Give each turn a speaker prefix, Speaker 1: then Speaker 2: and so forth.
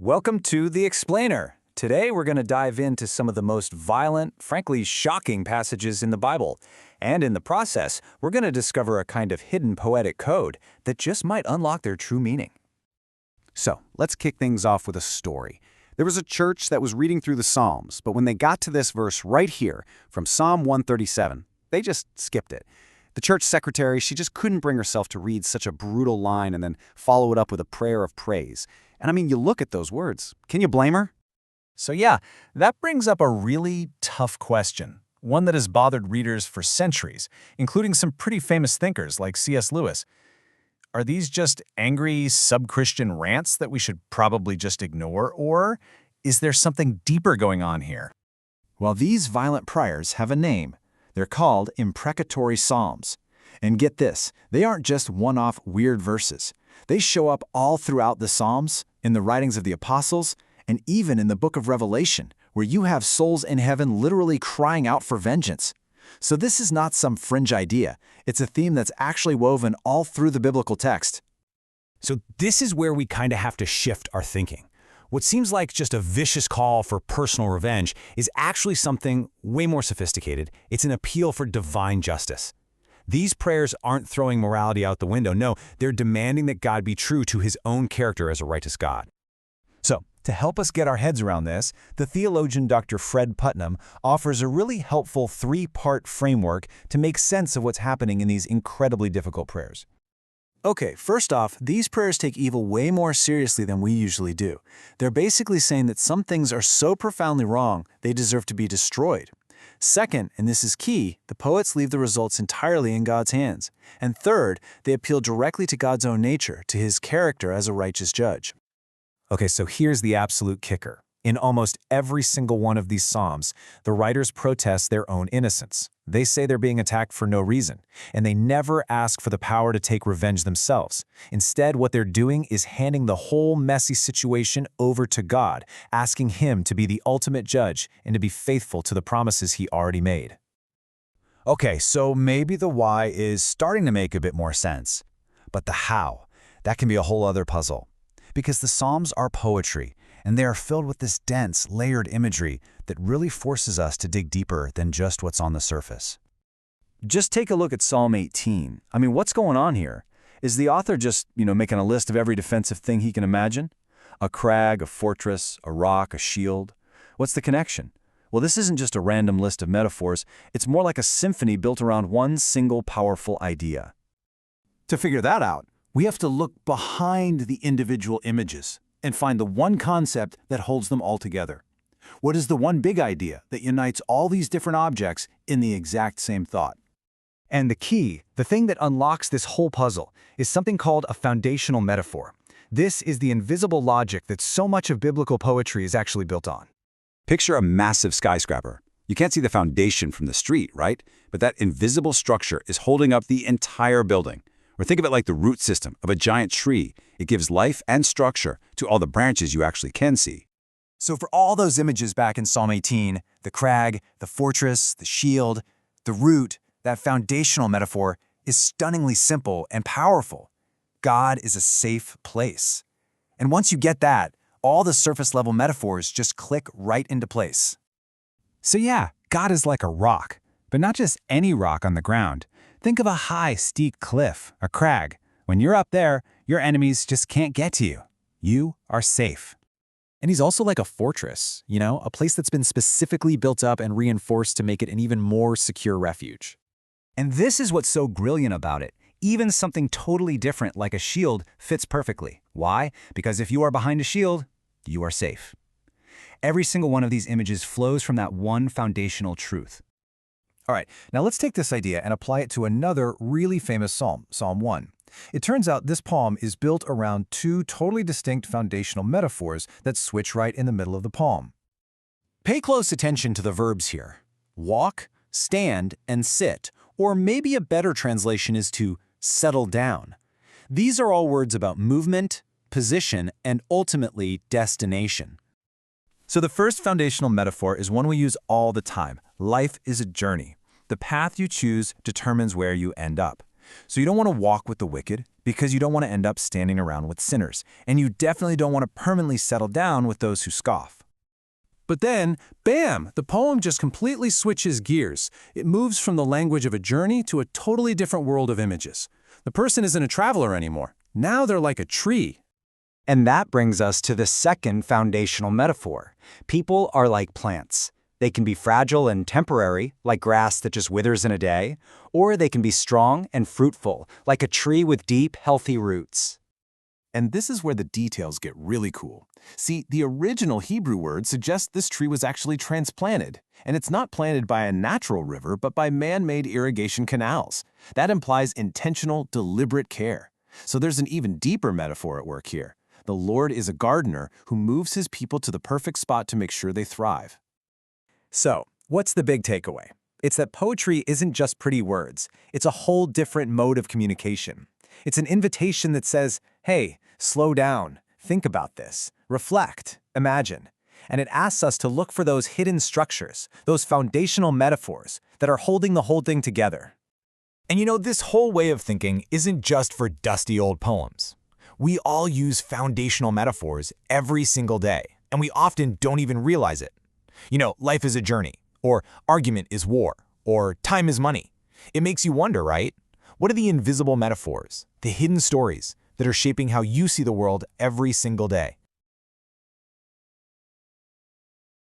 Speaker 1: Welcome to The Explainer. Today we're going to dive into some of the most violent, frankly shocking passages in the Bible. And in the process, we're going to discover a kind of hidden poetic code that just might unlock their true meaning.
Speaker 2: So, let's kick things off with a story. There was a church that was reading through the Psalms, but when they got to this verse right here, from Psalm 137, they just skipped it. The church secretary, she just couldn't bring herself to read such a brutal line and then follow it up with a prayer of praise. And I mean, you look at those words. Can you blame her?
Speaker 3: So yeah, that brings up a really tough question, one that has bothered readers for centuries, including some pretty famous thinkers like C.S. Lewis. Are these just angry sub-Christian rants that we should probably just ignore, or is there something deeper going on here?
Speaker 4: Well, these violent prayers have a name. They're called imprecatory psalms. And get this, they aren't just one-off weird verses. They show up all throughout the Psalms, in the writings of the apostles, and even in the book of Revelation, where you have souls in heaven literally crying out for vengeance. So this is not some fringe idea. It's a theme that's actually woven all through the biblical text.
Speaker 1: So this is where we kind of have to shift our thinking. What seems like just a vicious call for personal revenge is actually something way more sophisticated. It's an appeal for divine justice. These prayers aren't throwing morality out the window. No, they're demanding that God be true to his own character as a righteous God. So, to help us get our heads around this, the theologian Dr. Fred Putnam offers a really helpful three-part framework to make sense of what's happening in these incredibly difficult prayers. Okay, first off, these prayers take evil way more seriously than we usually do. They're basically saying that some things are so profoundly wrong, they deserve to be destroyed. Second, and this is key, the poets leave the results entirely in God's hands. And third, they appeal directly to God's own nature, to his character as a righteous judge. Okay, so here's the absolute kicker. In almost every single one of these psalms, the writers protest their own innocence. They say they're being attacked for no reason, and they never ask for the power to take revenge themselves. Instead, what they're doing is handing the whole messy situation over to God, asking him to be the ultimate judge and to be faithful to the promises he already made.
Speaker 4: Okay, so maybe the why is starting to make a bit more sense. But the how, that can be a whole other puzzle. Because the Psalms are poetry, and they are filled with this dense, layered imagery that really forces us to dig deeper than just what's on the surface. Just take a look at Psalm 18. I mean, what's going on here? Is the author just, making a list of every defensive thing he can imagine? A crag, a fortress, a rock, a shield? What's the connection? Well, this isn't just a random list of metaphors. It's more like a symphony built around one single powerful idea. To figure that out, we have to look behind the individual images and find the one concept that holds them all together. What is the one big idea that unites all these different objects in the exact same thought?
Speaker 1: And the key, the thing that unlocks this whole puzzle, is something called a foundational metaphor. This is the invisible logic that so much of biblical poetry is actually built on.
Speaker 2: Picture a massive skyscraper. You can't see the foundation from the street, right? But that invisible structure is holding up the entire building. Or think of it like the root system of a giant tree. It gives life and structure to all the branches you actually can see.
Speaker 1: So for all those images back in Psalm 18, the crag, the fortress, the shield, the root, that foundational metaphor is stunningly simple and powerful. God is a safe place. And once you get that, all the surface-level metaphors just click right into place.
Speaker 3: So yeah, God is like a rock, but not just any rock on the ground. Think of a high, steep cliff, a crag. When you're up there, your enemies just can't get to you. You are safe.
Speaker 1: And he's also like a fortress, a place that's been specifically built up and reinforced to make it an even more secure refuge.
Speaker 3: And this is what's so brilliant about it. Even something totally different like a shield fits perfectly. Why? Because if you are behind a shield, you are safe. Every single one of these images flows from that one foundational truth.
Speaker 1: All right, now let's take this idea and apply it to another really famous psalm, Psalm 1. It turns out this poem is built around two totally distinct foundational metaphors that switch right in the middle of the poem. Pay close attention to the verbs here. Walk, stand, and sit, or maybe a better translation is to settle down. These are all words about movement, position, and ultimately destination. So the first foundational metaphor is one we use all the time. Life is a journey. The path you choose determines where you end up.
Speaker 3: So you don't want to walk with the wicked because you don't want to end up standing around with sinners, and you definitely don't want to permanently settle down with those who scoff.
Speaker 5: But then, bam, the poem just completely switches gears. It moves from the language of a journey to a totally different world of images. The person isn't a traveler anymore. Now they're like a tree.
Speaker 2: And that brings us to the second foundational metaphor. People are like plants. They can be fragile and temporary, like grass that just withers in a day, or they can be strong and fruitful, like a tree with deep, healthy roots.
Speaker 3: And this is where the details get really cool. See, the original Hebrew word suggests this tree was actually transplanted, and it's not planted by a natural river, but by man-made irrigation canals. That implies intentional, deliberate care. So there's an even deeper metaphor at work here. The Lord is a gardener who moves his people to the perfect spot to make sure they thrive.
Speaker 6: So, what's the big takeaway? It's that poetry isn't just pretty words. It's a whole different mode of communication. It's an invitation that says, hey, slow down, think about this, reflect, imagine. And it asks us to look for those hidden structures, those foundational metaphors that are holding the whole thing together.
Speaker 1: And you know, this whole way of thinking isn't just for dusty old poems. We all use foundational metaphors every single day, and we often don't even realize it. You know, life is a journey, or argument is war, or time is money. It makes you wonder, right? What are the invisible metaphors, the hidden stories that are shaping how you see the world every single day?